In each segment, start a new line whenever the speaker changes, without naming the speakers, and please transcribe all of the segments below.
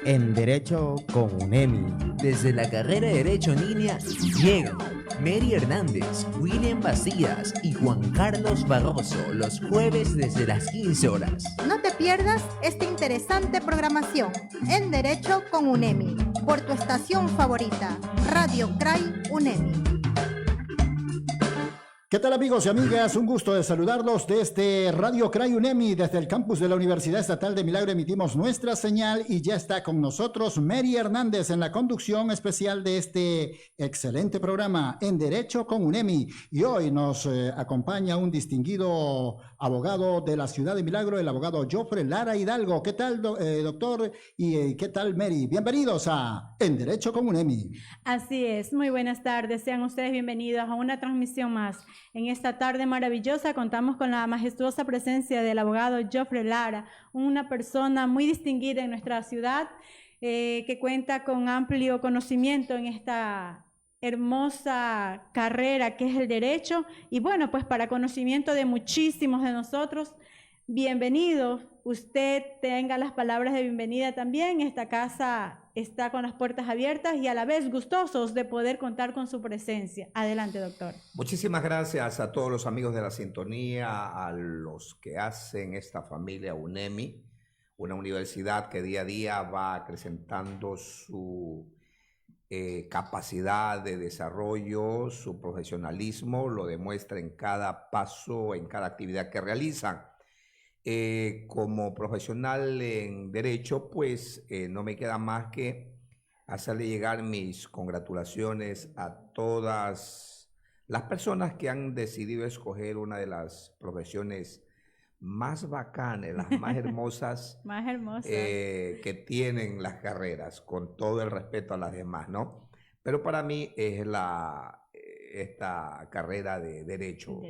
en Derecho con UNEMI.
Desde la carrera de Derecho en línea llegan Mary Hernández, William Vacías y Juan Carlos Barroso los jueves desde las 15 horas.
No te pierdas esta interesante programación en Derecho con UNEMI por tu estación favorita, Radio CRAI UNEMI.
¿Qué tal, amigos y amigas? Un gusto de saludarlos desde Radio CRAI UNEMI, desde el campus de la Universidad Estatal de Milagro emitimos nuestra señal y ya está con nosotros Mary Hernández en la conducción especial de este excelente programa en Derecho con UNEMI. Y hoy nos acompaña un distinguido abogado de la ciudad de Milagro, el abogado Jofre Lara Hidalgo. ¿Qué tal, doctor? ¿Y qué tal, Mary? Bienvenidos a En Derecho con UNEMI.
Así es, muy buenas tardes. Sean ustedes bienvenidos a una transmisión más. En esta tarde maravillosa contamos con la majestuosa presencia del abogado Jofre Lara, una persona muy distinguida en nuestra ciudad que cuenta con amplio conocimiento en esta hermosa carrera que es el derecho y bueno, pues para conocimiento de muchísimos de nosotros, bienvenido. Usted tenga las palabras de bienvenida también. Esta casa está con las puertas abiertas y a la vez gustosos de poder contar con su presencia. Adelante, doctor.
Muchísimas gracias a todos los amigos de la sintonía, a los que hacen esta familia UNEMI, una universidad que día a día va acrecentando su capacidad de desarrollo, su profesionalismo, lo demuestra en cada paso, en cada actividad que realizan. Como profesional en Derecho, pues no me queda más que hacerle llegar mis congratulaciones a todas las personas que han decidido escoger una de las profesiones más bacanas, las más hermosas,
más hermosas
que tienen las carreras, con todo el respeto a las demás, ¿no? Pero para mí es esta carrera de Derecho.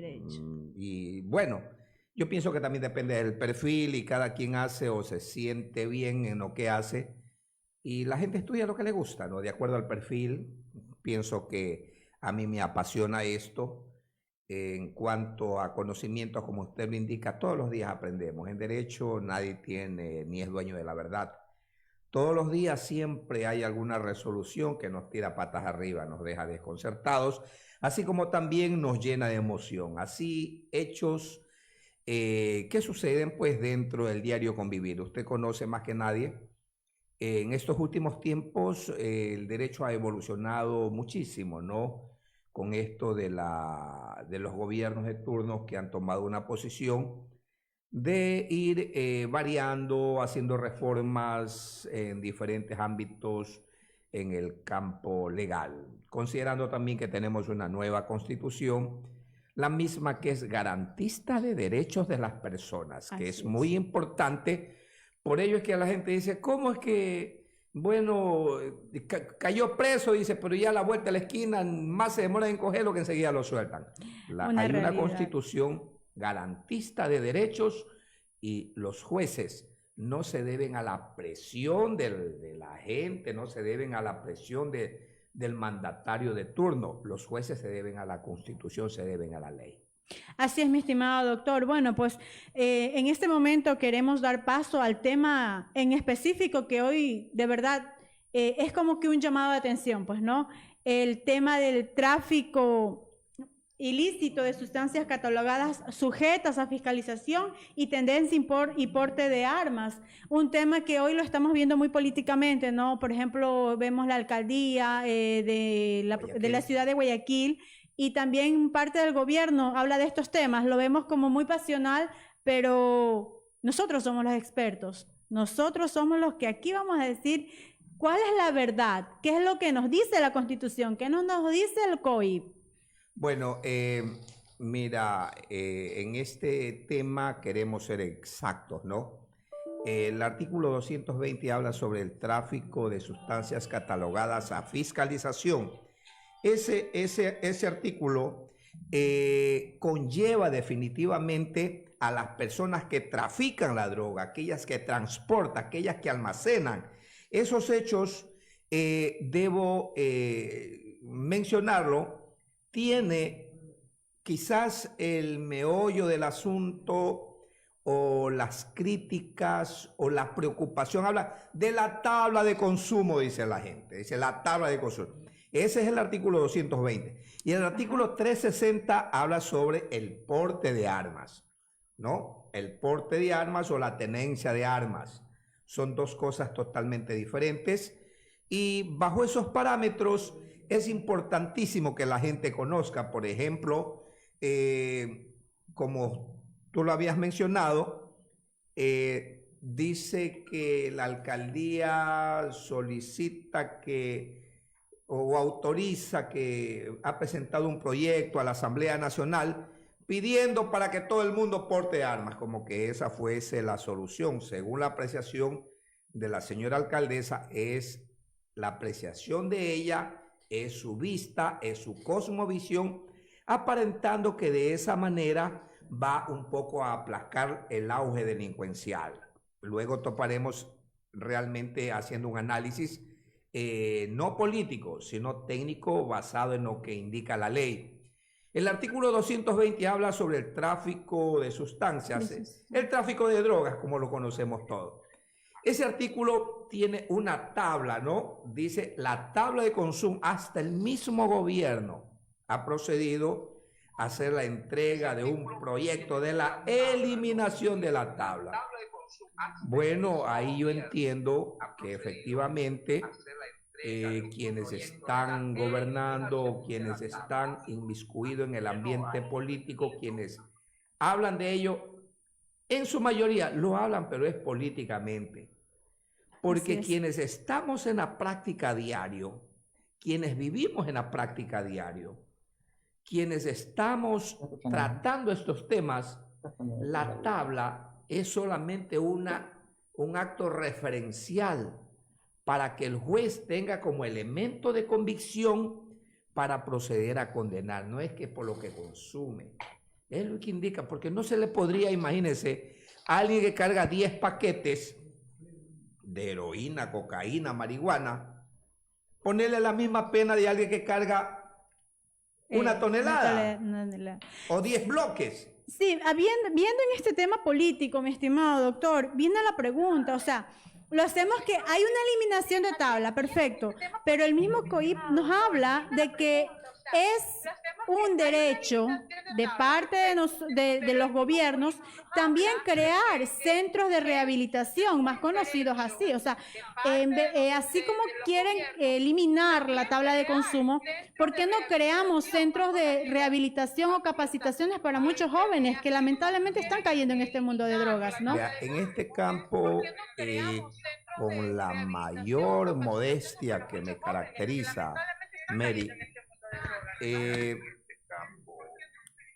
Y bueno, yo pienso que también depende del perfil y cada quien hace o se siente bien en lo que hace y la gente estudia lo que le gusta, ¿no? De acuerdo al perfil, pienso que a mí me apasiona esto. En cuanto a conocimientos, como usted lo indica, todos los días aprendemos. En Derecho nadie tiene ni es dueño de la verdad. Todos los días siempre hay alguna resolución que nos tira patas arriba, nos deja desconcertados, así como también nos llena de emoción. Así, hechos ¿qué suceden pues dentro del diario convivir? Usted conoce más que nadie. En estos últimos tiempos el derecho ha evolucionado muchísimo, ¿no? Con esto de los gobiernos de turno que han tomado una posición de ir variando, haciendo reformas en diferentes ámbitos en el campo legal, considerando también que tenemos una nueva constitución, la misma que es garantista de derechos de las personas, que es muy importante. Por ello es que la gente dice, ¿cómo es que, bueno, cayó preso, dice, pero ya a la vuelta de la esquina más se demora en cogerlo que enseguida lo sueltan? Hay una constitución garantista de derechos y los jueces no se deben a la presión de la gente, no se deben a la presión del mandatario de turno. Los jueces se deben a la Constitución, se deben a la ley.
Así es, mi estimado doctor. Bueno, pues en este momento queremos dar paso al tema en específico que hoy de verdad es como que un llamado de atención, pues, ¿no? El tema del tráfico ilícito de sustancias catalogadas sujetas a fiscalización y tendencia y porte de armas. Un tema que hoy lo estamos viendo muy políticamente, ¿no? Por ejemplo, vemos la alcaldía de la ciudad de Guayaquil y también parte del gobierno habla de estos temas. Lo vemos como muy pasional, pero nosotros somos los expertos. Nosotros somos los que aquí vamos a decir cuál es la verdad, qué es lo que nos dice la Constitución, qué nos dice el COIP.
Bueno, mira, en este tema queremos ser exactos, ¿no? El artículo 220 habla sobre el tráfico de sustancias catalogadas a fiscalización. Ese artículo conlleva definitivamente a las personas que trafican la droga, aquellas que transportan, aquellas que almacenan. Esos hechos, debo mencionarlo, tiene quizás el meollo del asunto o las críticas o la preocupación, habla de la tabla de consumo, dice la gente, dice la tabla de consumo. Ese es el artículo 220. Y el artículo 360 habla sobre el porte de armas, ¿no? El porte de armas o la tenencia de armas. Son dos cosas totalmente diferentes. Y bajo esos parámetros es importantísimo que la gente conozca, por ejemplo, como tú lo habías mencionado, dice que la alcaldía solicita que o autoriza que ha presentado un proyecto a la Asamblea Nacional pidiendo para que todo el mundo porte armas, como que esa fuese la solución. Según la apreciación de la señora alcaldesa, es la apreciación de ella, es su vista, es su cosmovisión, aparentando que de esa manera va un poco a aplacar el auge delincuencial. Luego toparemos realmente haciendo un análisis no político, sino técnico basado en lo que indica la ley. El artículo 220 habla sobre el tráfico de sustancias, el tráfico de drogas, como lo conocemos todos. Ese artículo tiene una tabla, ¿no? Dice la tabla de consumo. Hasta el mismo gobierno ha procedido a hacer la entrega de un proyecto de la eliminación de la tabla. Bueno, ahí yo entiendo que efectivamente quienes están gobernando, quienes están inmiscuidos en el ambiente político, quienes hablan de ello, en su mayoría lo hablan, pero es políticamente. Porque quienes estamos en la práctica diario, quienes vivimos en la práctica diario, quienes estamos tratando estos temas, la tabla es solamente un acto referencial para que el juez tenga como elemento de convicción para proceder a condenar. No es que por lo que consume, es lo que indica, porque no se le podría, imagínense, a alguien que carga 10 paquetes de heroína, cocaína, marihuana, ponerle la misma pena de alguien que carga una tonelada o 10 bloques.
Sí, viendo en este tema político, mi estimado doctor, viene la pregunta, o sea, lo hacemos que hay una eliminación de tabla, perfecto, pero el mismo COIP nos habla de que es un derecho de parte de los gobiernos también crear centros de rehabilitación, más conocidos así. O sea, así como quieren eliminar la tabla de consumo, ¿por qué no creamos centros de rehabilitación o capacitaciones para muchos jóvenes que lamentablemente están cayendo en este mundo de drogas, ¿no?
Ya, en este campo, con la mayor modestia que me caracteriza, Mary,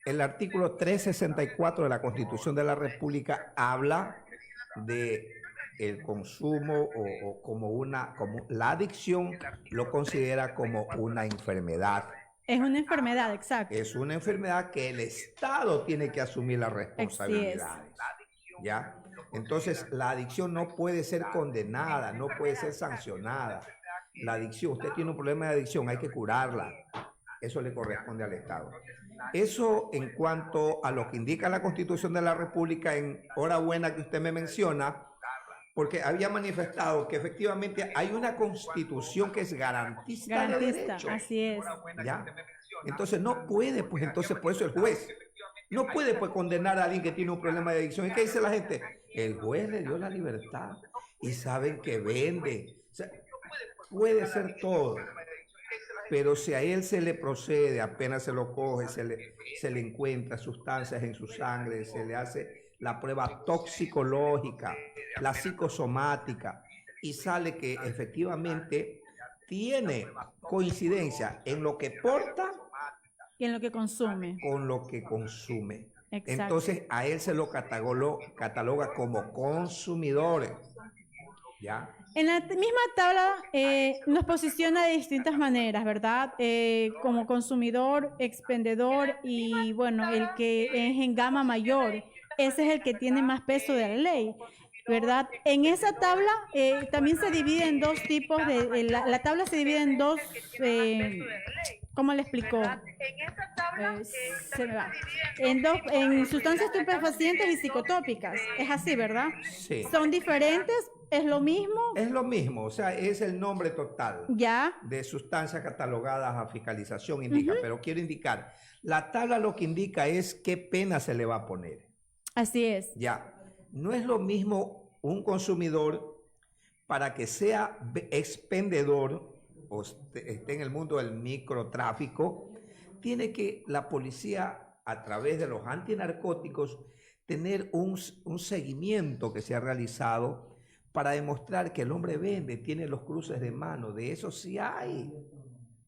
el artículo 364 de la Constitución de la República habla de el consumo o como la adicción lo considera como una enfermedad.
Es una enfermedad, exacto.
Es una enfermedad que el Estado tiene que asumir las responsabilidades. ¿Ya? Entonces, la adicción no puede ser condenada, no puede ser sancionada. La adicción, usted tiene un problema de adicción, hay que curarla. Eso le corresponde al Estado. Eso en cuanto a lo que indica la Constitución de la República, en hora buena que usted me menciona, porque había manifestado que efectivamente hay una Constitución que es garantista de derechos.
Así es.
¿Ya? Entonces no puede, pues entonces por eso el juez no puede pues condenar a alguien que tiene un problema de adicción. ¿Y qué dice la gente? El juez le dio la libertad y saben que vende. O sea, puede ser todo. Pero si a él se le procede, apenas se lo coge, se le encuentra sustancias en su sangre, se le hace la prueba toxicológica, la psicosomática, y sale que efectivamente tiene coincidencia en lo que porta
y en lo que consume.
Con lo que consume.
Exacto.
Entonces a él se lo cataloga como consumidores. ¿Ya?
En la misma tabla nos posiciona de distintas maneras, ¿verdad? Como consumidor, expendedor y, bueno, el que es en gama mayor. Ese es el que tiene más peso de la ley, ¿verdad? En esa tabla también se divide en dos tipos la tabla se divide en dos, ¿cómo le explicó? Se me va. En sustancias estupefacientes y psicotópicas. Es así, ¿verdad?
Sí.
¿Son diferentes? ¿Es lo mismo?
Es lo mismo, o sea, es el nombre total
Ya.
de sustancias catalogadas a fiscalización indica, pero quiero indicar, la tabla lo que indica es qué pena se le va a poner.
Así es.
Ya, no es lo mismo un consumidor para que sea expendedor o esté en el mundo del microtráfico, tiene que la policía a través de los antinarcóticos tener un seguimiento que se ha realizado para demostrar que el hombre vende, tiene los cruces de mano, de eso sí hay.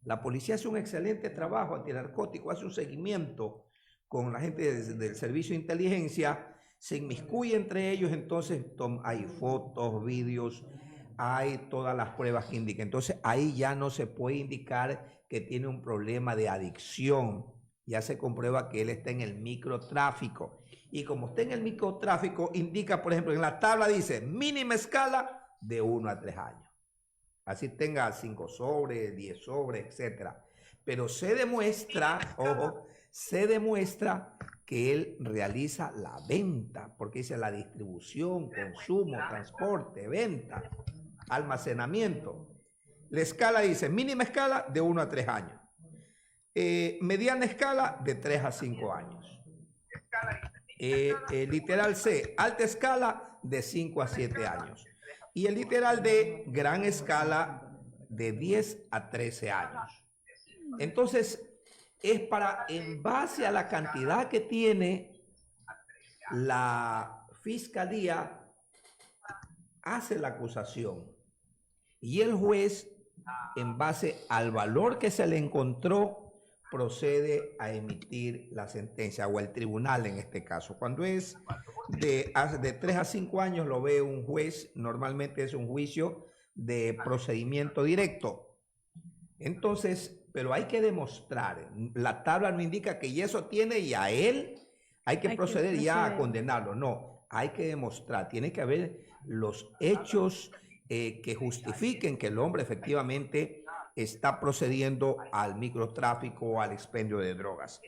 La policía hace un excelente trabajo antinarcótico, hace un seguimiento con la gente del servicio de inteligencia, se inmiscuye entre ellos, entonces hay fotos, vídeos, hay todas las pruebas que indican. Entonces ahí ya no se puede indicar que tiene un problema de adicción, ya se comprueba que él está en el microtráfico. Y como está en el microtráfico, indica, por ejemplo, en la tabla dice mínima escala de 1 a 3 años. Así tenga 5 sobres, 10 sobres, etc. Pero se demuestra, ojo, se demuestra que él realiza la venta, porque dice la distribución, consumo, transporte, venta, almacenamiento. La escala dice mínima escala de 1 a 3 años. Mediana escala de 3 a 5 años. Literal C, alta escala de 5 a 7 años. Y el literal D, gran escala de 10 a 13 años. Entonces, es para, en base a la cantidad que tiene, la fiscalía hace la acusación. Y el juez, en base al valor que se le encontró, procede a emitir la sentencia, o el tribunal en este caso. Cuando es de 3 a 5 años lo ve un juez, normalmente es un juicio de procedimiento directo. Entonces, pero hay que demostrar, la tabla no indica que ya eso tiene y a él hay que proceder ya a condenarlo. No, hay que demostrar, tiene que haber los hechos que justifiquen que el hombre efectivamente está procediendo al microtráfico o al expendio de drogas.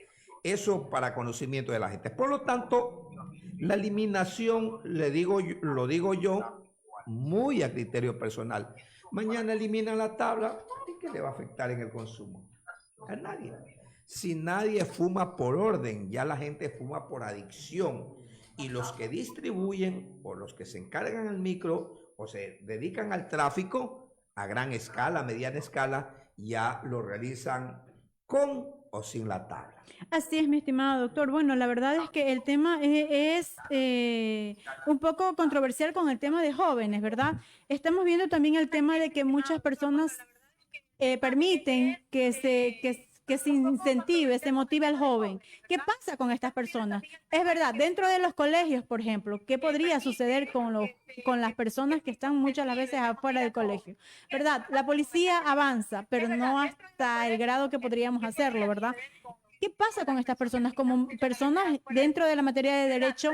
Eso para conocimiento de la gente. Por lo tanto, la eliminación, lo digo yo, muy a criterio personal. Mañana eliminan la tabla, ¿y qué le va a afectar en el consumo? A nadie. Si nadie fuma por orden, ya la gente fuma por adicción. Y los que distribuyen o los que se encargan al micro o se dedican al tráfico, a gran escala, mediana escala, ya lo realizan con o sin la tabla.
Así es, mi estimado doctor. Bueno, la verdad es que el tema es un poco controversial con el tema de jóvenes, ¿verdad? Estamos viendo también el tema de que muchas personas permiten que se incentive, se motive al joven. ¿Qué pasa con estas personas? Es verdad, dentro de los colegios, por ejemplo, ¿qué podría suceder con las personas que están muchas las veces afuera del colegio? ¿Verdad? La policía avanza, pero no hasta el grado que podríamos hacerlo, ¿verdad? ¿Qué pasa con estas personas? Como personas dentro de la materia de derecho,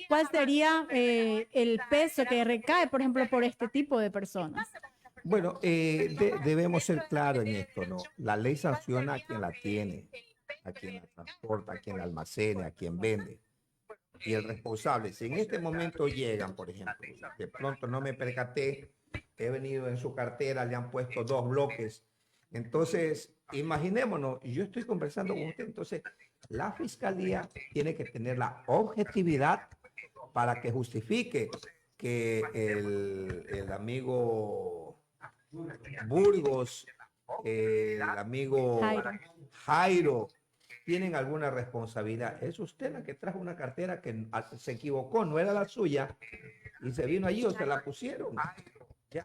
¿cuál sería el peso que recae, por ejemplo, por este tipo de personas?
Bueno, debemos ser claros en esto, ¿no? La ley sanciona a quien la tiene, a quien la transporta, a quien la almacena, a quien vende. Y el responsable, si en este momento llegan, por ejemplo, de pronto no me percaté, he venido en su cartera, le han puesto 2 bloques. Entonces, imaginémonos, yo estoy conversando con usted, entonces la fiscalía tiene que tener la objetividad para que justifique que el amigo Burgos, el amigo Jairo, tienen alguna responsabilidad. Es usted la que trajo una cartera que se equivocó, no era la suya, y se vino allí o se la pusieron. ¿Ya?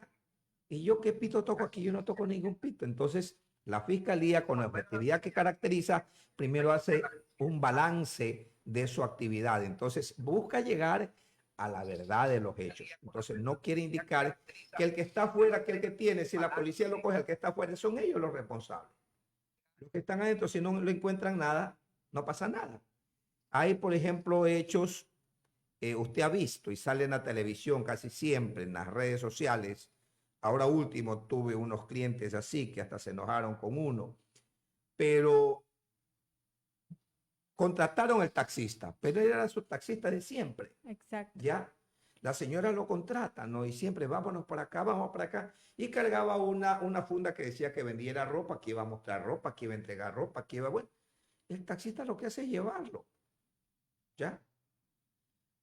Y yo, ¿qué pito toco aquí? Yo no toco ningún pito. Entonces, la fiscalía, con la objetividad que caracteriza, primero hace un balance de su actividad. Entonces, busca llegar a la verdad de los hechos. Entonces, no quiere indicar que el que está afuera, que el que tiene, si la policía lo coge, el que está afuera, son ellos los responsables. Los que están adentro, si no le encuentran nada, no pasa nada. Hay, por ejemplo, hechos, usted ha visto y sale en la televisión casi siempre, en las redes sociales. Ahora último tuve unos clientes así que hasta se enojaron con uno. Pero contrataron el taxista, pero él era su taxista de siempre.
Exacto.
¿Ya? La señora lo contrata, ¿no? Y siempre vámonos para acá, vamos para acá. Y cargaba una funda que decía que vendiera ropa, que iba a mostrar ropa, que iba a entregar ropa, que iba, bueno. El taxista lo que hace es llevarlo. ¿Ya?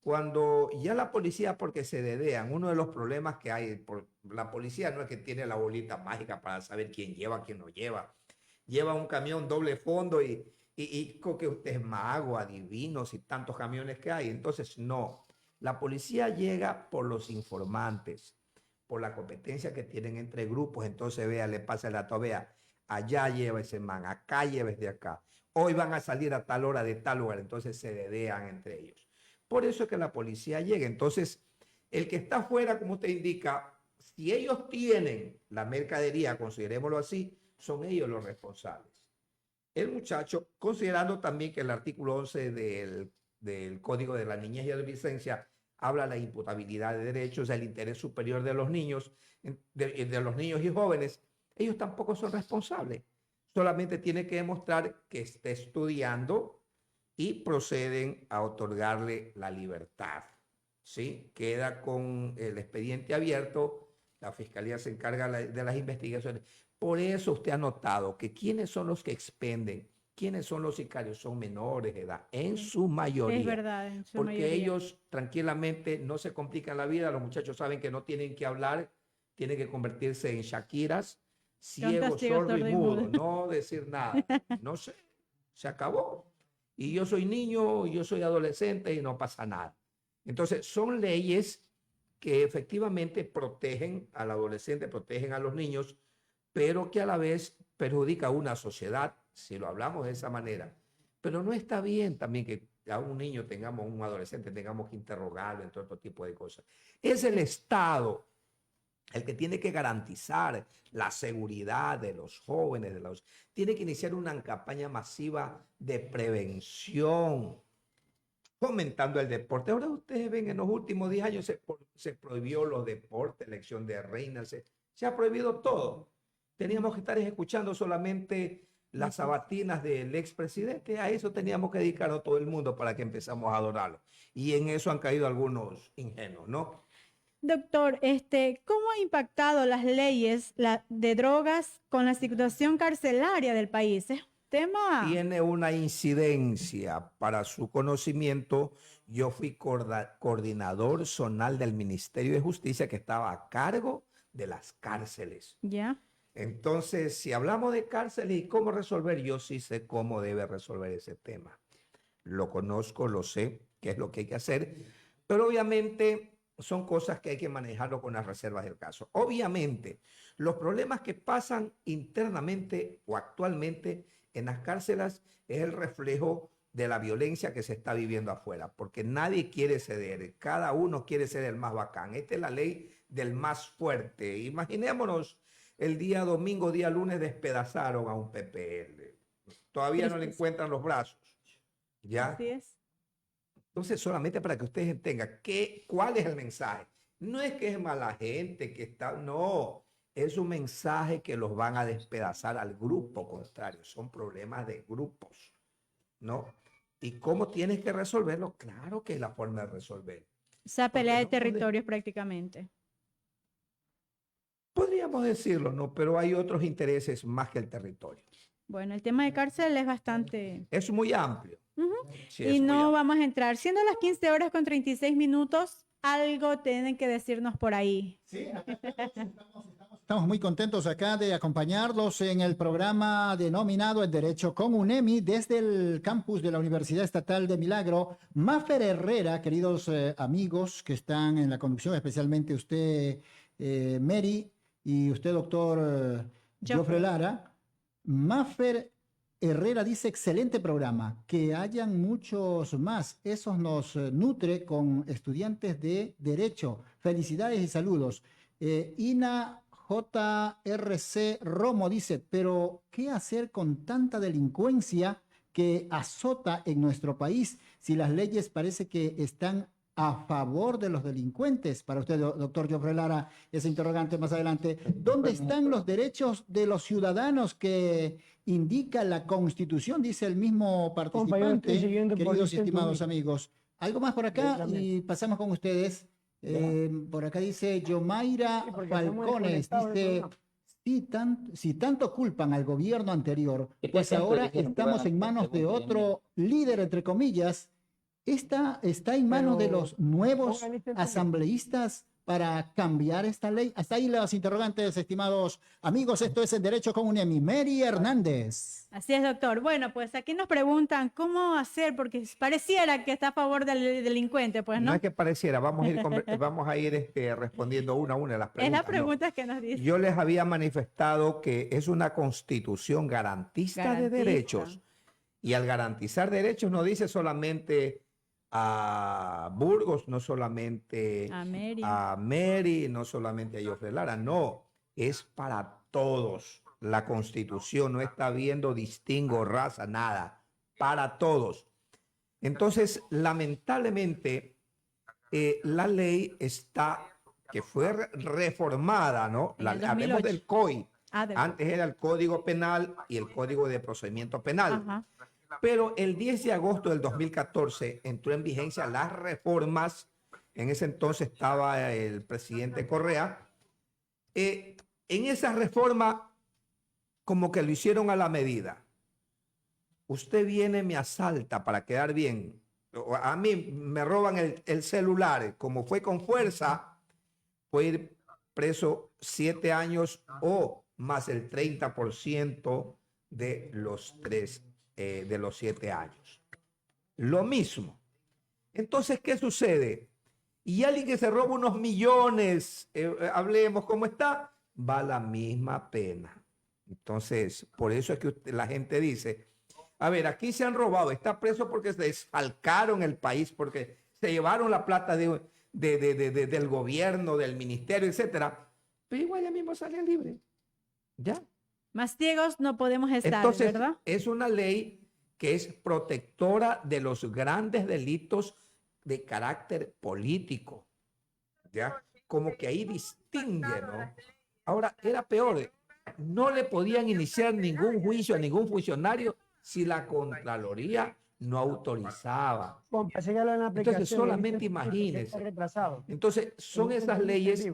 Cuando ya la policía, porque se dedean, uno de los problemas que hay, la policía no es que tiene la bolita mágica para saber quién lleva, quién no lleva. Lleva un camión doble fondo y que usted es mago, adivino, si tantos camiones que hay. Entonces, no. La policía llega por los informantes, por la competencia que tienen entre grupos. Entonces, vea, le pasa el dato, vea, allá lleva ese man, acá lleva de acá. Hoy van a salir a tal hora de tal lugar. Entonces, se dedean entre ellos. Por eso es que la policía llega. Entonces, el que está afuera, como usted indica, si ellos tienen la mercadería, considerémoslo así, son ellos los responsables. El muchacho, considerando también que el artículo 11 del Código de la Niñez y Adolescencia habla de la imputabilidad de derechos, del interés superior de los niños, de los niños y jóvenes, ellos tampoco son responsables. Solamente tiene que demostrar que está estudiando y proceden a otorgarle la libertad. ¿Sí? Queda con el expediente abierto, la fiscalía se encarga de las investigaciones. Por eso usted ha notado que quiénes son los que expenden, quiénes son los sicarios, son menores de edad, en su mayoría.
Es verdad, en su
porque
mayoría.
ellos tranquilamente no se complican la vida, los muchachos saben que no tienen que hablar, tienen que convertirse en Shakiras, ciego, sordo y mudo, no decir nada. No sé, se acabó. Y yo soy niño, yo soy adolescente y no pasa nada. Entonces, son leyes que efectivamente protegen al adolescente, protegen a los niños, pero que a la vez perjudica a una sociedad, si lo hablamos de esa manera. Pero no está bien también que a un niño tengamos, un adolescente, tengamos que interrogarlo en todo otro tipo de cosas. Es el Estado el que tiene que garantizar la seguridad de los jóvenes, tiene que iniciar una campaña masiva de prevención, fomentando el deporte. Ahora ustedes ven, en los últimos 10 años se prohibió los deportes, elección de reinas, se ha prohibido todo. Teníamos que estar escuchando solamente las sabatinas del expresidente, a eso teníamos que dedicarnos todo el mundo para que empezamos a adorarlo. Y en eso han caído algunos ingenuos, ¿no?
Doctor, ¿cómo ha impactado las leyes de drogas con la situación carcelaria del país? Es un tema...
Tiene una incidencia. Para su conocimiento, yo fui coordinador zonal del Ministerio de Justicia que estaba a cargo de las cárceles.
Ya.
Entonces, si hablamos de cárceles y cómo resolver, yo sí sé cómo debe resolver ese tema. Lo conozco, lo sé, qué es lo que hay que hacer, pero obviamente son cosas que hay que manejarlo con las reservas del caso. Obviamente, los problemas que pasan internamente o actualmente en las cárceles es el reflejo de la violencia que se está viviendo afuera, porque nadie quiere ceder, cada uno quiere ser el más bacán. Esta es la ley del más fuerte. Imaginémonos el día domingo, día lunes despedazaron a un PPL. Todavía no le encuentran los brazos. ¿Ya?
Así es.
Entonces, solamente para que ustedes entiendan cuál es el mensaje. No es que es mala gente, que está, no, es un mensaje que los van a despedazar al grupo contrario. Son problemas de grupos, ¿no? ¿Y cómo tienes que resolverlo? Claro que es la forma de resolver.
O sea, pelea de
no
territorios prácticamente.
Podríamos decirlo, ¿no? Pero hay otros intereses más que el territorio.
Bueno, el tema de cárcel es bastante...
Es muy amplio. Sí,
y no vamos a entrar. Siendo las 15 horas con 36 minutos, algo tienen que decirnos por ahí.
Sí, estamos muy contentos acá de acompañarlos en el programa denominado El Derecho con UNEMI desde el campus de la Universidad Estatal de Milagro. Mafer Herrera, queridos amigos que están en la conducción, especialmente usted, Mary, y usted, doctor Jofre Lara. Mafer Herrera dice, excelente programa, que hayan muchos más. Eso nos nutre con estudiantes de Derecho. Felicidades y saludos. Ina JRC Romo dice, pero ¿qué hacer con tanta delincuencia que azota en nuestro país si las leyes parece que están a favor de los delincuentes. Para usted, doctor Jofre Lara, ese interrogante más adelante. ¿Dónde están los derechos de los ciudadanos que indica la Constitución? Dice el mismo participante, queridos y estimados amigos. Algo más por acá y pasamos con ustedes. Por acá dice Yomaira Falcones, dice... Si tanto culpan al gobierno anterior, pues ahora estamos en manos de otro líder, entre comillas, está en manos de los nuevos asambleístas para cambiar esta ley. Hasta ahí las interrogantes, estimados amigos. Esto es En Derecho con UNEMI. Mary Hernández.
Así es, doctor. Bueno, pues aquí nos preguntan cómo hacer, porque pareciera que está a favor del delincuente, pues, ¿no?
No es que pareciera, vamos a ir respondiendo una a una de las preguntas.
Es la pregunta que nos dice.
Yo les había manifestado que es una constitución garantista de derechos. Y al garantizar derechos no dice solamente a Burgos, no solamente a Mary, no solamente a Jofre Lara, no, es para todos. La Constitución no está viendo distingo, raza, nada, para todos. Entonces, lamentablemente, la ley que fue reformada, ¿no? Hablemos del COI. Antes era el Código Penal y el Código de Procedimiento Penal.
Ajá.
Pero el 10 de agosto del 2014 entró en vigencia las reformas. En ese entonces estaba el presidente Correa. En esa reforma, como que lo hicieron a la medida. Usted viene, me asalta para quedar bien. A mí me roban el celular. Como fue con fuerza, puede ir preso 7 años o más el 30% de los 7 años. Lo mismo. Entonces, ¿qué sucede? Y alguien que se roba unos millones, hablemos cómo está, va a la misma pena. Entonces, por eso es que la gente dice, a ver, aquí se han robado, está preso porque se desfalcaron el país, porque se llevaron la plata del gobierno, del ministerio, etcétera. Pero igual ya mismo sale libre. ¿Ya?
Más ciegos no podemos estar,
entonces,
¿verdad?
Es una ley que es protectora de los grandes delitos de carácter político. ¿Ya? Como que ahí distingue, ¿no? Ahora, era peor. No le podían iniciar ningún juicio a ningún funcionario si la Contraloría no autorizaba. Entonces, solamente imagínense. Entonces, son esas leyes.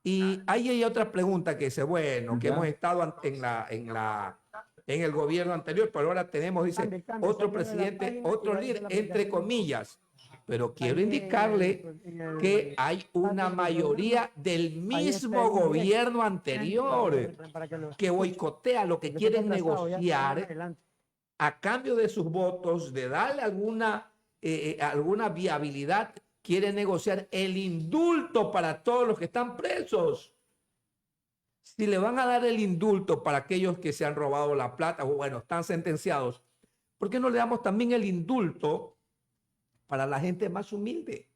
Y ahí hay otra pregunta que dice, bueno, que hemos estado en el gobierno anterior, pero ahora tenemos, dice, otro presidente, otro líder, entre comillas. Pero quiero indicarle que hay una mayoría del mismo gobierno anterior que boicotea lo que quieren negociar a cambio de sus votos, de darle alguna viabilidad. Quiere negociar el indulto para todos los que están presos. Si le van a dar el indulto para aquellos que se han robado la plata, o bueno, están sentenciados, ¿por qué no le damos también el indulto para la gente más humilde?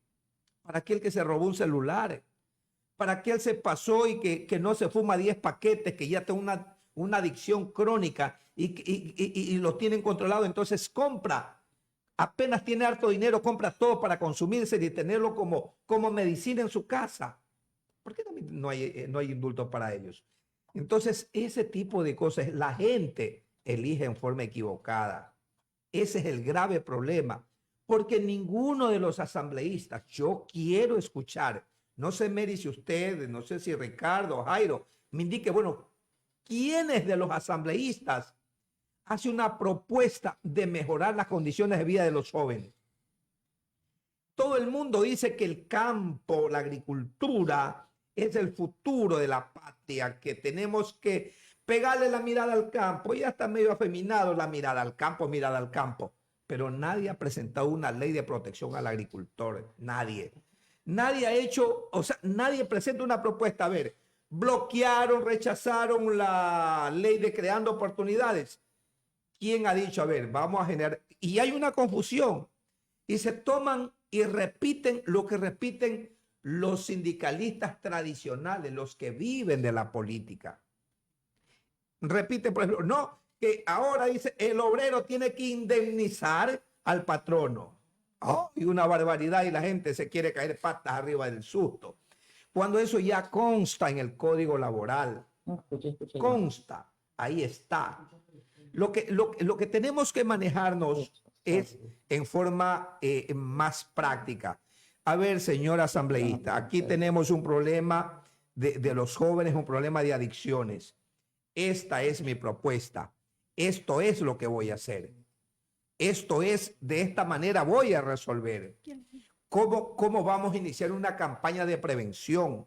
Para aquel que se robó un celular, para aquel se pasó y que no se fuma 10 paquetes, que ya tiene una adicción crónica y los tienen controlado, entonces compra. Apenas tiene harto dinero, compra todo para consumirse y tenerlo como medicina en su casa. ¿Por qué también no hay indulto para ellos? Entonces, ese tipo de cosas, la gente elige en forma equivocada. Ese es el grave problema. Porque ninguno de los asambleístas, yo quiero escuchar, no sé, Mary, si usted, no sé si Ricardo o Jairo, me indique, bueno, ¿quiénes de los asambleístas hace una propuesta de mejorar las condiciones de vida de los jóvenes? Todo el mundo dice que el campo, la agricultura, es el futuro de la patria, que tenemos que pegarle la mirada al campo. Ya está medio afeminado la mirada al campo. Pero nadie ha presentado una ley de protección al agricultor. Nadie. Nadie ha hecho, o sea, nadie presenta una propuesta. A ver, bloquearon, rechazaron la ley de creando oportunidades. ¿Quién ha dicho, a ver, vamos a generar? Y hay una confusión. Y se toman y repiten lo que repiten los sindicalistas tradicionales, los que viven de la política. Repiten, por ejemplo, no, que ahora dice el obrero tiene que indemnizar al patrono. ¡Oh! Y una barbaridad y la gente se quiere caer patas arriba del susto. Cuando eso ya consta en el Código Laboral, consta, ahí está. Lo que tenemos que manejarnos es en forma más práctica. A ver, señor asambleísta, aquí tenemos un problema de los jóvenes, un problema de adicciones. Esta es mi propuesta. Esto es lo que voy a hacer. Esto es, de esta manera voy a resolver. ¿Cómo vamos a iniciar una campaña de prevención?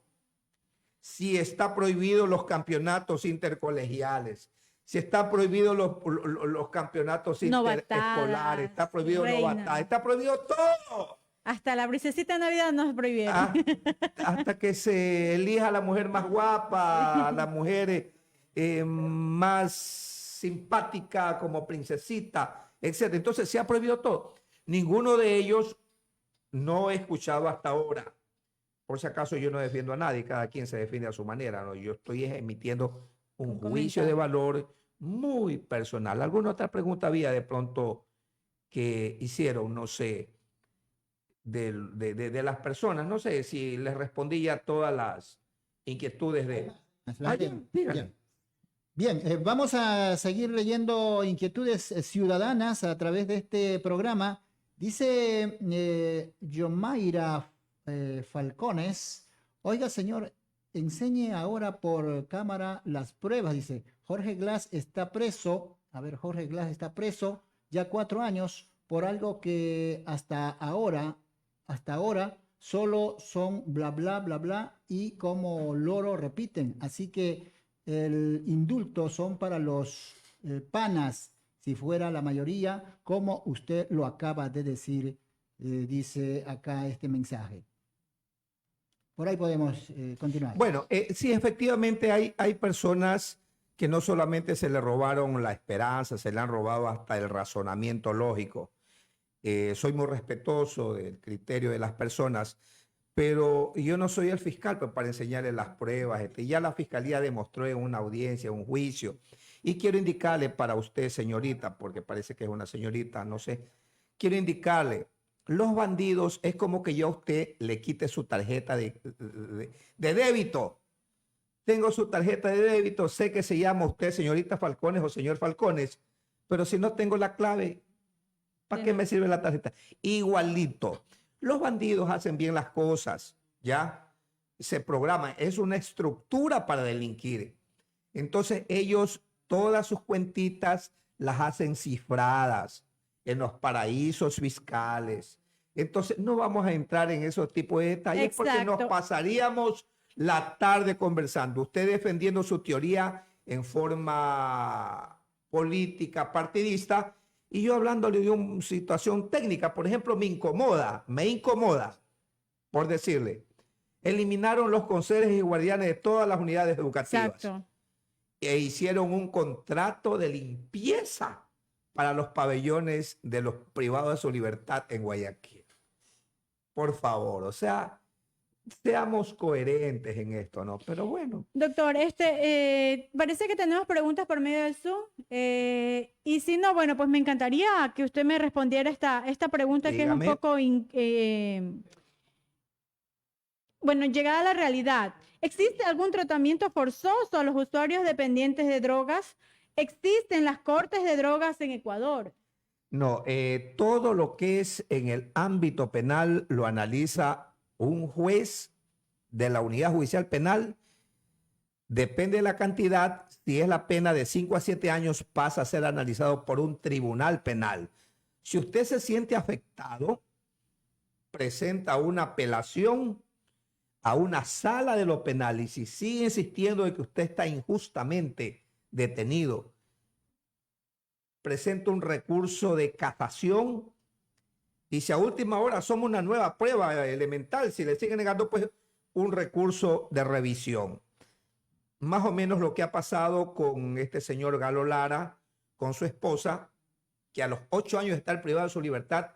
Si está prohibido los campeonatos intercolegiales, si está prohibido los campeonatos interescolares, está prohibido novatada, está prohibido todo.
Hasta la brisecita de Navidad nos prohibieron.
Hasta que se elija la mujer más guapa, la mujer más simpática como princesita, etc. Entonces se ha prohibido todo. Ninguno de ellos no he escuchado hasta ahora. Por si acaso yo no defiendo a nadie, cada quien se defiende a su manera, ¿no? Yo estoy emitiendo un juicio de valor muy personal. ¿Alguna otra pregunta había de pronto que hicieron, no sé, de las personas? No sé si les respondí ya todas las inquietudes de...
Bien, vamos a seguir leyendo inquietudes ciudadanas a través de este programa. Dice Yomaira Falcones, oiga señor, enseñe ahora por cámara las pruebas. Dice, Jorge Glass está preso, Jorge Glass está preso ya 4 años por algo que hasta ahora solo son bla, bla, bla, bla y como loro repiten. Así que el indulto son para los panas, si fuera la mayoría, como usted lo acaba de decir, dice acá este mensaje. Por ahí podemos continuar.
Bueno, sí, efectivamente hay personas que no solamente se le robaron la esperanza, se le han robado hasta el razonamiento lógico. Soy muy respetuoso del criterio de las personas, pero yo no soy el fiscal para enseñarle las pruebas. Ya la fiscalía demostró en una audiencia, un juicio. Y quiero indicarle para usted, señorita, porque parece que es una señorita, no sé, quiero indicarle, los bandidos es como que yo a usted le quite su tarjeta de débito. Tengo su tarjeta de débito, sé que se llama usted señorita Falcones o señor Falcones, pero si no tengo la clave, ¿para qué me sirve la tarjeta? Igualito. Los bandidos hacen bien las cosas, ¿ya? Se programan, es una estructura para delinquir. Entonces ellos todas sus cuentitas las hacen cifradas en los paraísos fiscales. Entonces no vamos a entrar en esos tipos de detalles. Exacto. Porque nos pasaríamos la tarde conversando. Usted defendiendo su teoría en forma política, partidista, y yo hablándole de una situación técnica. Por ejemplo, me incomoda, por decirle, eliminaron los conserjes y guardianes de todas las unidades educativas.
Exacto.
E hicieron un contrato de limpieza para los pabellones de los privados de su libertad en Guayaquil. Por favor, o sea, seamos coherentes en esto, ¿no? Pero bueno.
Doctor, parece que tenemos preguntas por medio del Zoom. Y si no, bueno, pues me encantaría que usted me respondiera esta pregunta. Dígame. Que es un poco, llegada a la realidad. ¿Existe algún tratamiento forzoso a los usuarios dependientes de drogas? ¿Existen las cortes de drogas en Ecuador?
No, todo lo que es en el ámbito penal lo analiza un juez de la unidad judicial penal. Depende de la cantidad. Si es la pena de 5 a 7 años, pasa a ser analizado por un tribunal penal. Si usted se siente afectado, presenta una apelación a una sala de lo penal, y si sigue insistiendo de que usted está injustamente detenido, presenta un recurso de casación, y si a última hora somos una nueva prueba elemental, si le siguen negando, pues un recurso de revisión. Más o menos lo que ha pasado con este señor Galo Lara, con su esposa, que a los 8 años de estar privado de su libertad,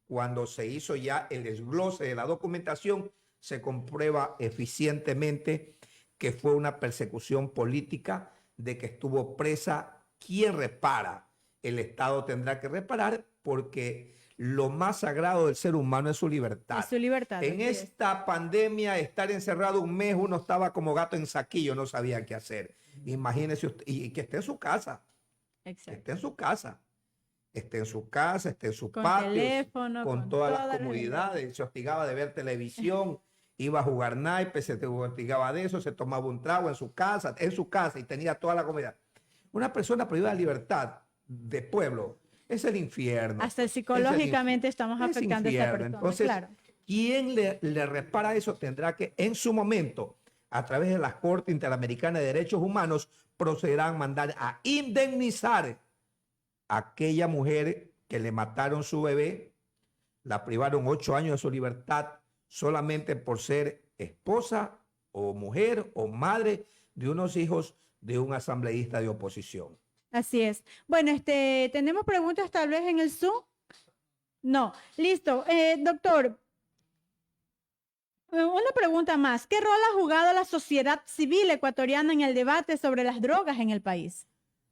cuando se hizo ya el desglose de la documentación, se comprueba eficientemente que fue una persecución política, de que estuvo presa. ¿Quién repara? El Estado tendrá que reparar, porque lo más sagrado del ser humano es su libertad.
Es su libertad.
En
así es.
esta pandemia, estar encerrado un mes, uno estaba como gato en saquillo, no sabía qué hacer. Imagínese usted, y que esté en su casa,
Exacto.
esté en su casa, esté en su casa, esté en su
Con
patio,
teléfono,
con todas las comodidades, se hostigaba de ver televisión, iba a jugar naipes, se hostigaba de eso, se tomaba un trago en su casa y tenía toda la comodidad. Una persona privada de libertad de pueblo es el infierno.
Hasta psicológicamente estamos
Es
afectando a esta
infierno.
persona.
Entonces,
claro.
quien le repara eso tendrá que en su momento, a través de la Corte Interamericana de Derechos Humanos, procederán a mandar a indemnizar a aquella mujer que le mataron su bebé, la privaron 8 años de su libertad solamente por ser esposa o mujer o madre de unos hijos de un asambleísta de oposición.
Así es. Bueno, ¿tenemos preguntas tal vez en el Zoom? No. Listo. Doctor, una pregunta más. ¿Qué rol ha jugado la sociedad civil ecuatoriana en el debate sobre las drogas en el país?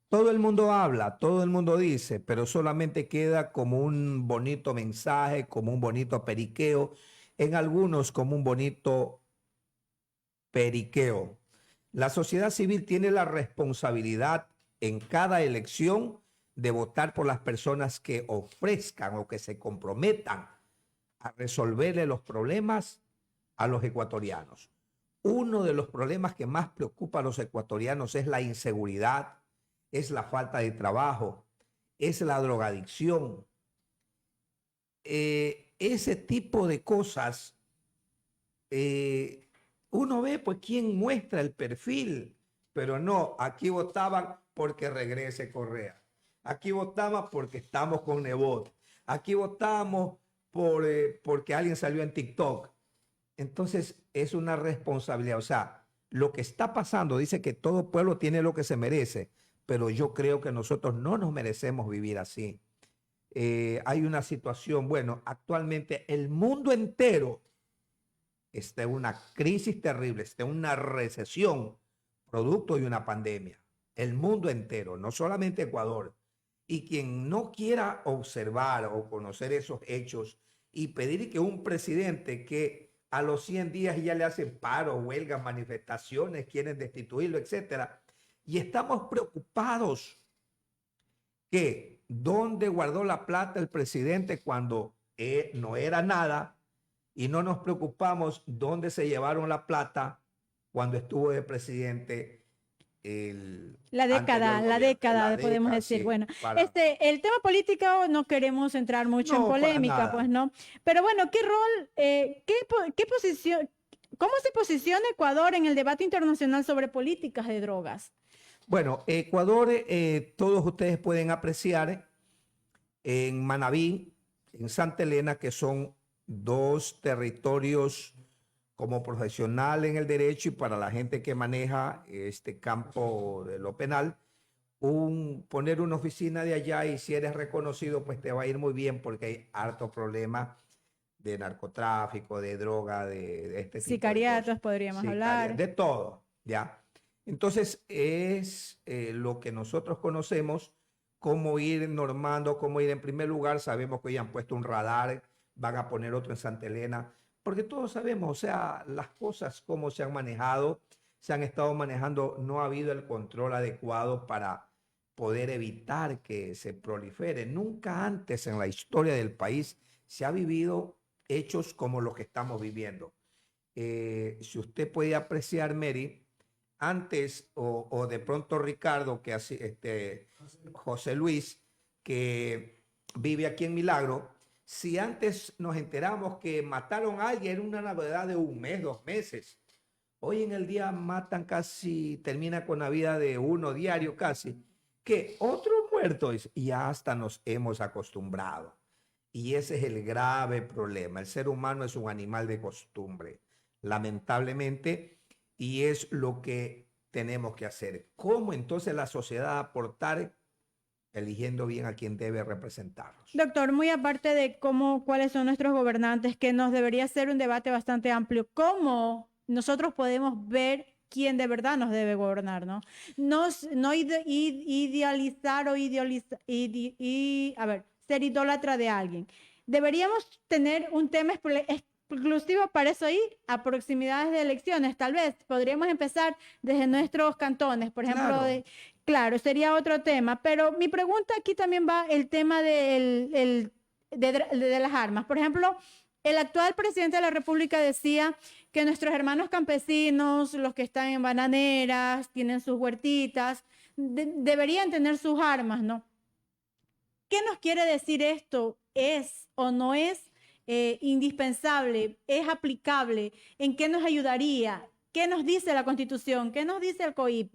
Todo el mundo habla, todo el mundo dice, pero solamente queda como un bonito mensaje, como un bonito periqueo, en algunos como un bonito periqueo. La sociedad civil tiene la responsabilidad en cada elección de votar por las personas que ofrezcan o que se comprometan a resolverle los problemas a los ecuatorianos. Uno de los problemas que más preocupa a los ecuatorianos es la inseguridad, es la falta de trabajo, es la drogadicción. Ese tipo de cosas, uno ve pues quién muestra el perfil, pero no, aquí votaban porque regrese Correa. Aquí votamos porque estamos con Nebot. Aquí votamos porque alguien salió en TikTok. Entonces es una responsabilidad. O sea, lo que está pasando dice que todo pueblo tiene lo que se merece, pero yo creo que nosotros no nos merecemos vivir así. Hay una situación, bueno, actualmente el mundo entero está en una crisis terrible, está en una recesión producto de una pandemia. El mundo entero, no solamente Ecuador. Y quien no quiera observar o conocer esos hechos y pedir que un presidente que a los 100 días ya le hacen paro, huelgas, manifestaciones, quieren destituirlo, etcétera. Y estamos preocupados que dónde guardó la plata el presidente cuando no era nada, y no nos preocupamos dónde se llevaron la plata cuando estuvo de presidente
la década, podemos decir.
Sí,
bueno, el tema político no queremos entrar mucho en polémica, pues no. Pero bueno, ¿qué rol, qué posición, cómo se posiciona Ecuador en el debate internacional sobre políticas de drogas?
Bueno, Ecuador, todos ustedes pueden apreciar en Manabí, en Santa Elena, que son dos territorios como profesional en el derecho y para la gente que maneja este campo de lo penal, poner una oficina de allá, y si eres reconocido, pues te va a ir muy bien porque hay harto problema de narcotráfico, de droga, de este tipo
sicariatos,
de cosas.
podríamos hablar.
De todo, ¿ya? Entonces es lo que nosotros conocemos, cómo ir normando, cómo ir en primer lugar. Sabemos que ya han puesto un radar, van a poner otro en Santa Elena, porque todos sabemos, o sea, las cosas cómo se han manejado, se han estado manejando, no ha habido el control adecuado para poder evitar que se prolifere. Nunca antes en la historia del país se ha vivido hechos como los que estamos viviendo. Si usted puede apreciar, Mary, antes o de pronto Ricardo, que así, José Luis, que vive aquí en Milagro, si antes nos enteramos que mataron a alguien, era una novedad de un mes, 2 meses. Hoy en el día matan casi, termina con la vida de uno diario casi, que otro muerto es, y hasta nos hemos acostumbrado. Y ese es el grave problema. El ser humano es un animal de costumbre, lamentablemente, y es lo que tenemos que hacer. ¿Cómo entonces la sociedad aportar? Eligiendo bien a quien debe representarnos.
Doctor, muy aparte de cuáles son nuestros gobernantes, que nos debería ser un debate bastante amplio, ¿cómo nosotros podemos ver quién de verdad nos debe gobernar, no? No idealizar o ser idólatra de alguien. Deberíamos tener un tema exclusivo para eso ahí, a proximidades de elecciones, tal vez. Podríamos empezar desde nuestros cantones, por ejemplo,
Claro.
claro, sería otro tema. Pero mi pregunta aquí también va el tema de las armas. Por ejemplo, el actual presidente de la República decía que nuestros hermanos campesinos, los que están en bananeras, tienen sus huertitas, deberían tener sus armas, ¿no? ¿Qué nos quiere decir esto? ¿Es o no es indispensable? ¿Es aplicable? ¿En qué nos ayudaría? ¿Qué nos dice la Constitución? ¿Qué nos dice el COIP?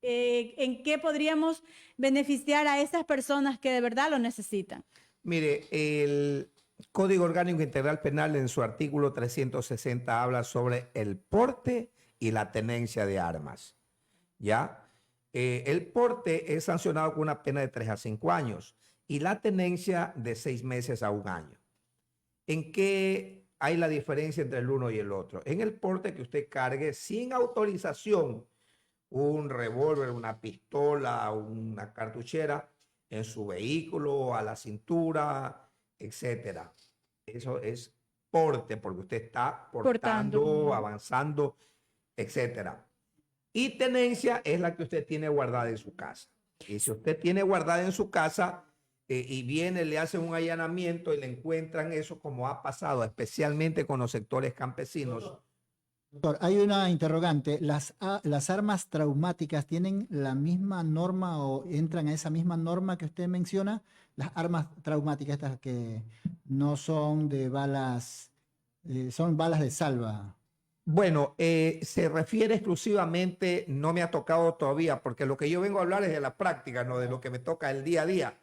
¿En qué podríamos beneficiar a esas personas que de verdad lo necesitan?
Mire, el Código Orgánico Integral Penal en su artículo 360 habla sobre el porte y la tenencia de armas. ¿Ya? El porte es sancionado con una pena de 3 a 5 años y la tenencia de 6 meses a 1 año. ¿En qué hay la diferencia entre el uno y el otro? En el porte, que usted cargue sin autorización un revólver, una pistola, una cartuchera en su vehículo, a la cintura, etcétera. Eso es porte, porque usted está portando, avanzando, etcétera. Y tenencia es la que usted tiene guardada en su casa. Y si usted tiene guardada en su casa y viene, le hacen un allanamiento y le encuentran eso, como ha pasado especialmente con los sectores campesinos.
Doctor, hay una interrogante. ¿Las armas traumáticas tienen la misma norma o entran a esa misma norma que usted menciona? Las armas traumáticas, estas que no son de balas, son balas de salva.
Bueno, se refiere exclusivamente, no me ha tocado todavía, porque lo que yo vengo a hablar es de la práctica, no de lo que me toca el día a día.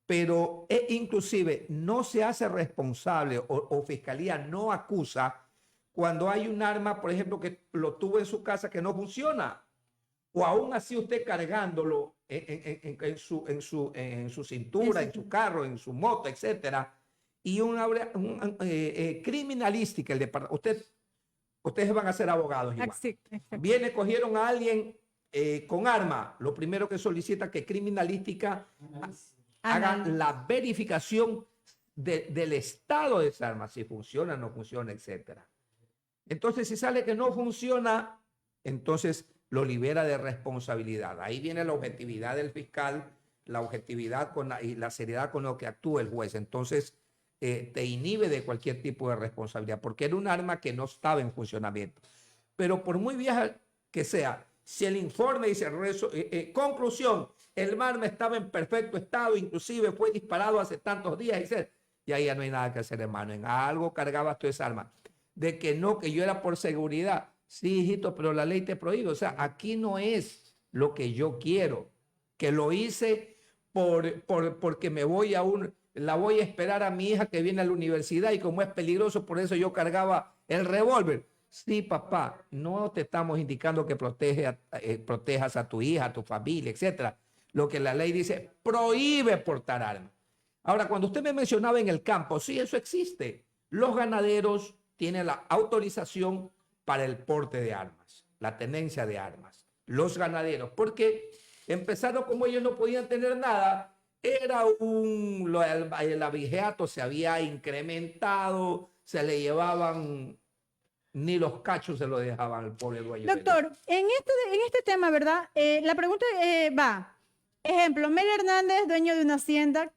Pero inclusive no se hace responsable o Fiscalía no acusa cuando hay un arma, por ejemplo, que lo tuvo en su casa que no funciona. O aún así usted cargándolo en su cintura, en su carro, en su moto, etcétera. Y criminalística, ustedes van a ser abogados igual. Viene, cogieron a alguien con arma. Lo primero que solicita que criminalística haga la verificación del estado de esa arma, si funciona, no funciona, etcétera. Entonces, si sale que no funciona, entonces lo libera de responsabilidad. Ahí viene la objetividad del fiscal, la objetividad y la seriedad con lo que actúa el juez. Entonces, te inhibe de cualquier tipo de responsabilidad, porque era un arma que no estaba en funcionamiento. Pero por muy vieja que sea, si el informe dice, conclusión, el arma estaba en perfecto estado, inclusive fue disparado hace tantos días, etc. Y ahí ya no hay nada que hacer, hermano. En algo cargabas tú esa arma. De que no, que yo era por seguridad. Sí, hijito, pero la ley te prohíbe. O sea, aquí no es lo que yo quiero. Que lo hice porque me voy la voy a esperar a mi hija que viene a la universidad y como es peligroso, por eso yo cargaba el revólver. Sí, papá, no te estamos indicando que protejas a tu hija, a tu familia, etcétera. Lo que la ley dice, prohíbe portar armas. Ahora, cuando usted me mencionaba en el campo, sí, eso existe. Los ganaderos tienen la autorización para el porte de armas, la tenencia de armas. Los ganaderos, porque empezaron como ellos no podían tener nada, era el abigeato se había incrementado, se le llevaban, ni los cachos se lo dejaban al pobre dueño.
Doctor, en este tema, ¿verdad? La pregunta va, ejemplo, Mary Hernández, dueño de una hacienda,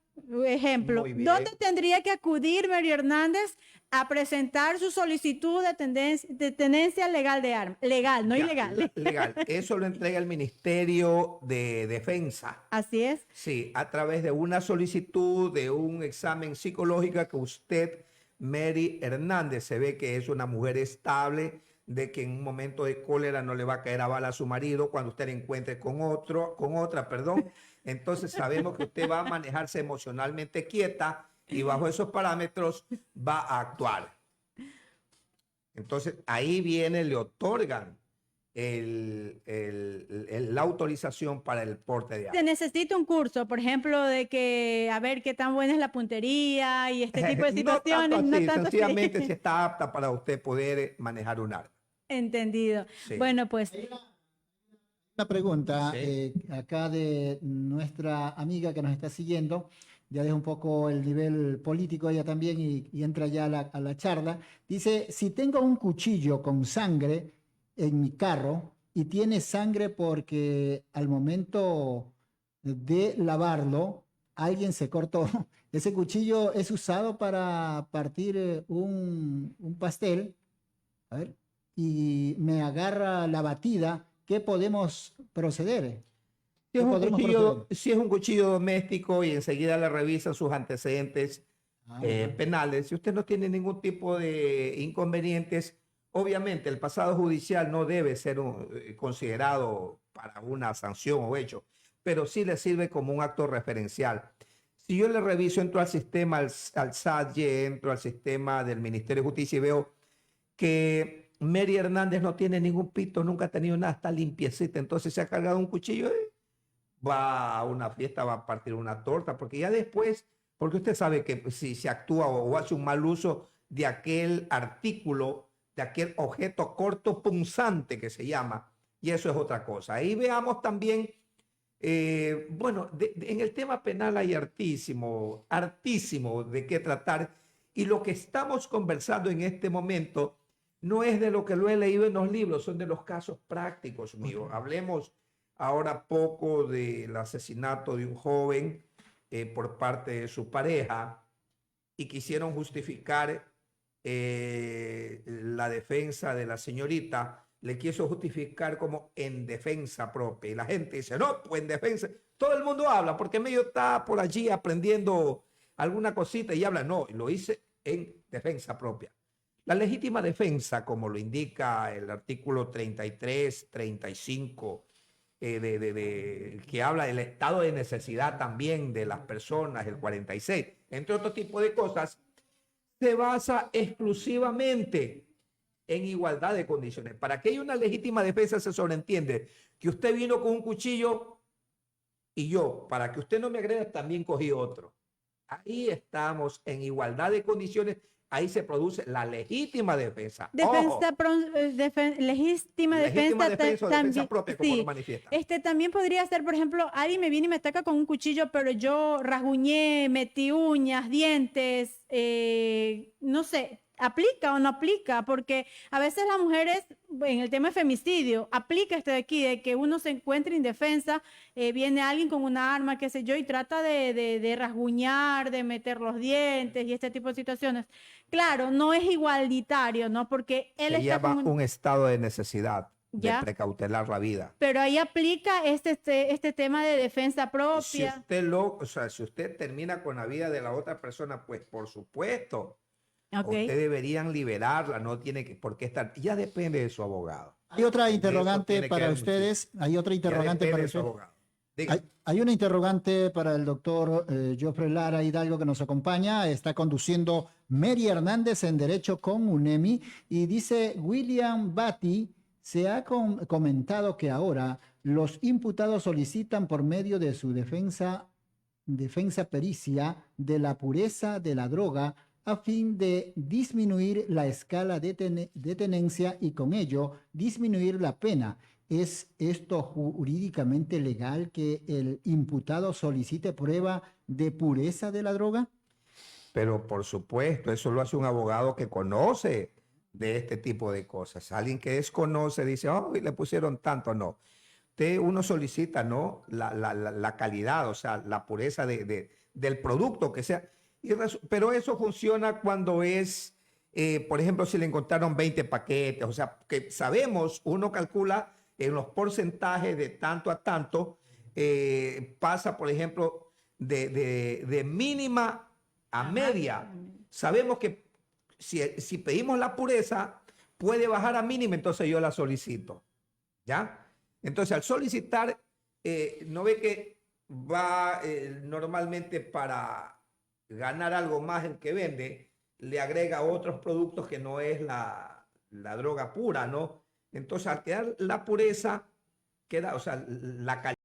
ejemplo, ¿dónde tendría que acudir Mary Hernández a presentar su solicitud de tenencia legal de armas? Legal, no ilegal.
Legal. Eso lo entrega el Ministerio de Defensa.
Así es.
Sí, a través de una solicitud, de un examen psicológico que usted, Mary Hernández, se ve que es una mujer estable, de que en un momento de cólera no le va a caer a bala a su marido cuando usted le encuentre con otra. Entonces sabemos que usted va a manejarse emocionalmente quieta y bajo esos parámetros va a actuar. Entonces ahí le otorgan la autorización para el porte de armas.
Se necesita un curso, por ejemplo, de que a ver qué tan buena es la puntería y este tipo de situaciones.
No tanto así, sencillamente si está apta para usted poder manejar un arma.
Entendido.
Sí.
Bueno, pues.
Una pregunta
Sí.
acá de nuestra amiga que nos está siguiendo. ya deja un poco el nivel político ella también y entra ya a la charla. Dice, si tengo un cuchillo con sangre en mi carro y tiene sangre porque al momento de lavarlo, alguien se cortó. Ese cuchillo es usado para partir un pastel, a ver, y me agarra la batida. ¿Qué podemos proceder?
Si es,
¿Qué
un
podremos
cuchillo,
proceder?
si es un cuchillo doméstico y enseguida le revisan sus antecedentes
Ajá.
penales, si usted no tiene ningún tipo de inconvenientes, obviamente el pasado judicial no debe ser considerado para una sanción o hecho, pero sí le sirve como un acto referencial. Si yo le reviso, entro al sistema, al SAT, entro al sistema del Ministerio de Justicia y veo que Mary Hernández no tiene ningún pito, nunca ha tenido nada, está limpiecita, entonces se ha cargado un cuchillo, va a una fiesta, va a partir una torta, porque ya después, porque usted sabe que si se actúa o hace un mal uso de aquel artículo, de aquel objeto corto punzante que se llama, y eso es otra cosa. Ahí veamos también, bueno, en el tema penal hay hartísimo, hartísimo de qué tratar, y lo que estamos conversando en este momento no es de lo que lo he leído en los libros, son de los casos prácticos míos. Hablemos ahora poco del asesinato de un joven por parte de su pareja y quisieron justificar la defensa de la señorita, le quiso justificar como en defensa propia. Y la gente dice, no, pues en defensa. Todo el mundo habla porque medio está por allí aprendiendo alguna cosita y habla, no, lo hice en defensa propia. La legítima defensa, como lo indica el artículo 33, 35, que habla del estado de necesidad también de las personas, el 46, entre otro tipo de cosas, se basa exclusivamente en igualdad de condiciones. Para que haya una legítima defensa se sobreentiende que usted vino con un cuchillo y yo, para que usted no me agreda, también cogí otro. Ahí estamos en igualdad de condiciones. Ahí se produce la legítima defensa.
Defensa, legítima
Legítima
defensa,
defensa o
también,
defensa propia, como lo
sí.
manifiesta.
También podría ser, por ejemplo, alguien me viene y me ataca con un cuchillo, pero yo rasguñé, metí uñas, dientes, no sé, ¿aplica o no aplica? Porque a veces las mujeres, en el tema de femicidio, aplica de aquí, de que uno se encuentra indefensa, viene alguien con una arma, qué sé yo, y trata de rasguñar, de meter los dientes y este tipo de situaciones. Claro, no es igualitario, ¿no? Porque él
Se
está
llama
con
un estado de necesidad de
¿ya?
precautelar la vida.
Pero ahí aplica este tema de defensa
Si
propia.
usted si usted termina con la vida de la otra persona, pues por supuesto,
Ok.
usted deberían liberarla, no tiene que por qué estar, ya depende de su abogado.
Hay otra
En eso
interrogante
tiene que
para
haber
ustedes. Hay otra
Ya
interrogante
depende
para
de su
ustedes.
abogado. Diga.
Hay una interrogante para el doctor Joffre Lara Hidalgo que nos acompaña. Está conduciendo Mary Hernández en Derecho con UNEMI y dice William Batty, se ha comentado que ahora los imputados solicitan por medio de su defensa pericia de la pureza de la droga a fin de disminuir la escala de tenencia y con ello disminuir la pena. ¿Es esto jurídicamente legal que el imputado solicite prueba de pureza de la droga?
Pero por supuesto, eso lo hace un abogado que conoce de este tipo de cosas. Alguien que desconoce dice, oh, le pusieron tanto, no. Uno solicita, ¿no? La calidad, o sea, la pureza del producto que sea. Pero eso funciona cuando es, por ejemplo, si le encontraron 20 paquetes, o sea, que sabemos, uno calcula en los porcentajes de tanto a tanto, pasa, por ejemplo, de mínima a media. Sabemos que si pedimos la pureza, puede bajar a mínima, entonces yo la solicito. ¿Ya? Entonces, al solicitar, no ve que va normalmente para ganar algo más el que vende, le agrega otros productos que no es la droga pura, ¿no? Entonces, al quedar la pureza, queda, o sea, la calidad.